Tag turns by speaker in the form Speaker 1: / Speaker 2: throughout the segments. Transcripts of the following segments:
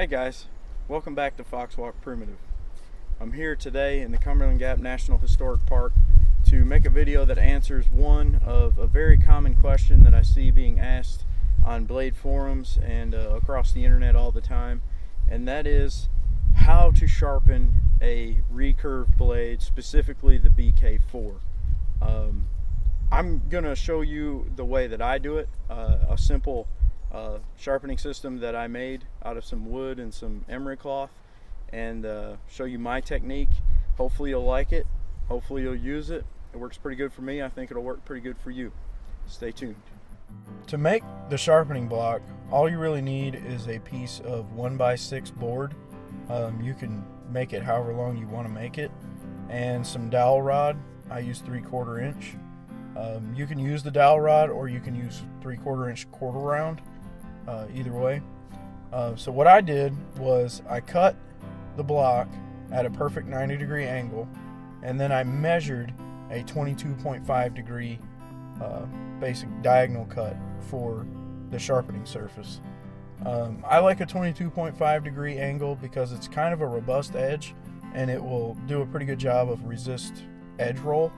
Speaker 1: guys, welcome back to Foxwalk Primitive. I'm here today in the Cumberland Gap National Historic Park to make a video that answers one of a very common question that I see being asked on blade forums and across the internet all the time, and that is how to sharpen a recurve blade, specifically the BK4. I'm gonna show you the way that I do it, a simple sharpening system that I made out of some wood and some emery cloth, and show you my technique. Hopefully you'll like it, hopefully you'll use it. It works pretty good for me. I think it'll work pretty good for you. Stay tuned. To make the sharpening block, all you really need is a piece of 1x6 board. You can make it however long you want to make it, and some dowel rod. I use 3/4 inch. You can use the dowel rod or you can use 3/4 inch quarter round, either way. So what I did was I cut the block at a perfect 90-degree angle, and then I measured a 22.5 degree basic diagonal cut for the sharpening surface. I like a 22.5 degree angle because it's kind of a robust edge and it will do a pretty good job of resist edge roll.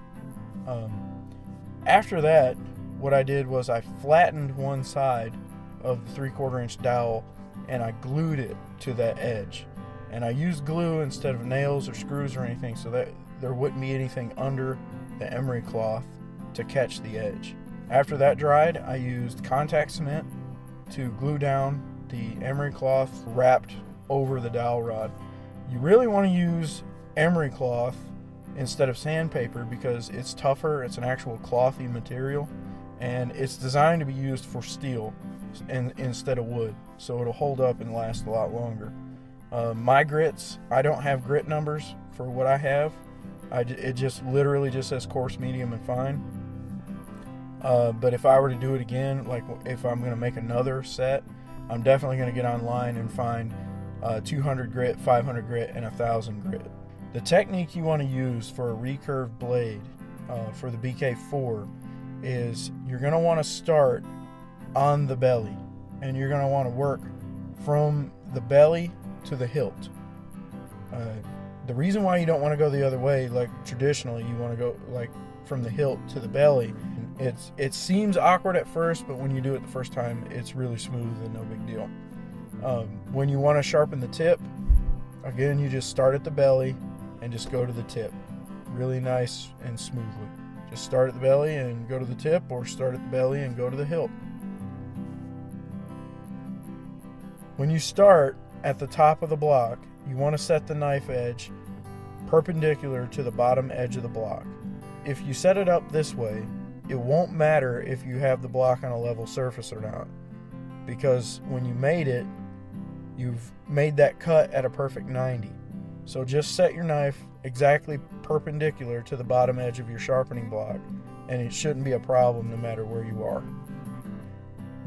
Speaker 1: After that, what I did was I flattened one side of the 3/4 inch dowel and I glued it to that edge. And I used glue instead of nails or screws or anything, so that there wouldn't be anything under the emery cloth to catch the edge. After that dried, I used contact cement to glue down the emery cloth wrapped over the dowel rod. You really want to use emery cloth instead of sandpaper because it's tougher, it's an actual clothy material, and it's designed to be used for steel instead of wood, so it'll hold up and last a lot longer. My grits, I don't have grit numbers for what I have. It just literally just says coarse, medium, and fine. But if I were to do it again, like if I'm going to make another set, I'm definitely going to get online and find 200 grit, 500 grit, and 1000 grit. The technique you want to use for a recurve blade for the BK4 is you're going to want to start on the belly, and you're going to want to work from the belly to the hilt. The reason why you don't want to go the other way, like traditionally, you want to go like from the hilt to the belly. It seems awkward at first, but when you do it the first time, it's really smooth and no big deal. When you want to sharpen the tip, again, you just start at the belly and just go to the tip, really nice and smoothly. Just start at the belly and go to the tip, or start at the belly and go to the hilt. When you start at the top of the block, you want to set the knife edge perpendicular to the bottom edge of the block. If you set it up this way, it won't matter if you have the block on a level surface or not, because when you made it, you've made that cut at a perfect 90. So just set your knife exactly perpendicular to the bottom edge of your sharpening block, and it shouldn't be a problem no matter where you are.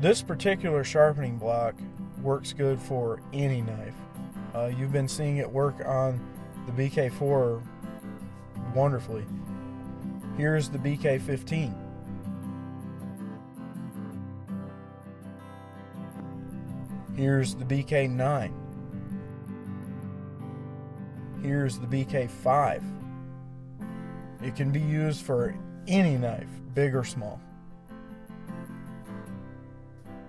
Speaker 1: This particular sharpening block works good for any knife. You've been seeing it work on the BK4 wonderfully. Here's the BK15. Here's the BK9. Here's the BK5. It can be used for any knife, big or small.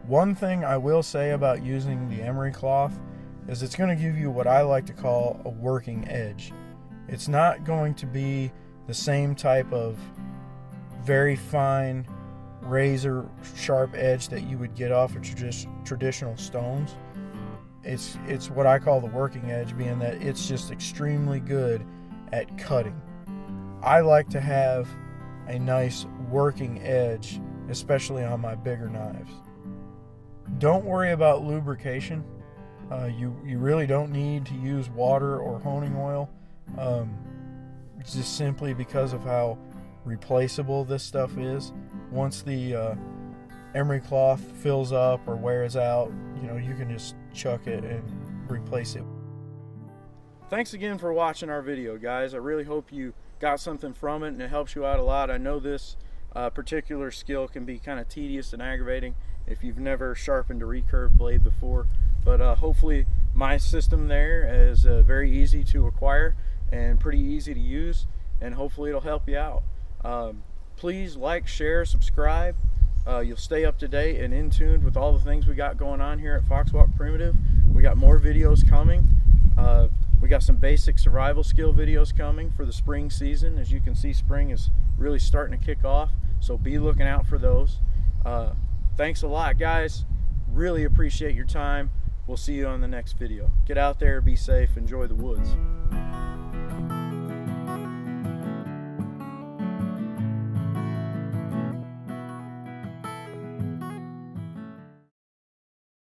Speaker 1: One thing I will say about using the emery cloth is it's going to give you what I like to call a working edge. It's not going to be the same type of very fine razor sharp edge that you would get off of traditional stones. It's what I call the working edge, being that it's just extremely good at cutting. I like to have a nice working edge, especially on my bigger knives. Don't worry about lubrication. You really don't need to use water or honing oil, just simply because of how replaceable this stuff is. Once the emery cloth fills up or wears out, you can just chuck it and replace it. Thanks again for watching our video, guys. I really hope you got something from it and it helps you out a lot. I know this particular skill can be kind of tedious and aggravating if you've never sharpened a recurve blade before, but hopefully my system there is very easy to acquire and pretty easy to use, and hopefully it'll help you out. Please like, share, subscribe. You'll stay up to date and in tune with all the things we got going on here at Foxwalk Primitive. We got more videos coming. We got some basic survival skill videos coming for the spring season. As you can see, spring is really starting to kick off, so be looking out for those. Thanks a lot, guys. Really appreciate your time. We'll see you on the next video. Get out there, be safe, enjoy the woods.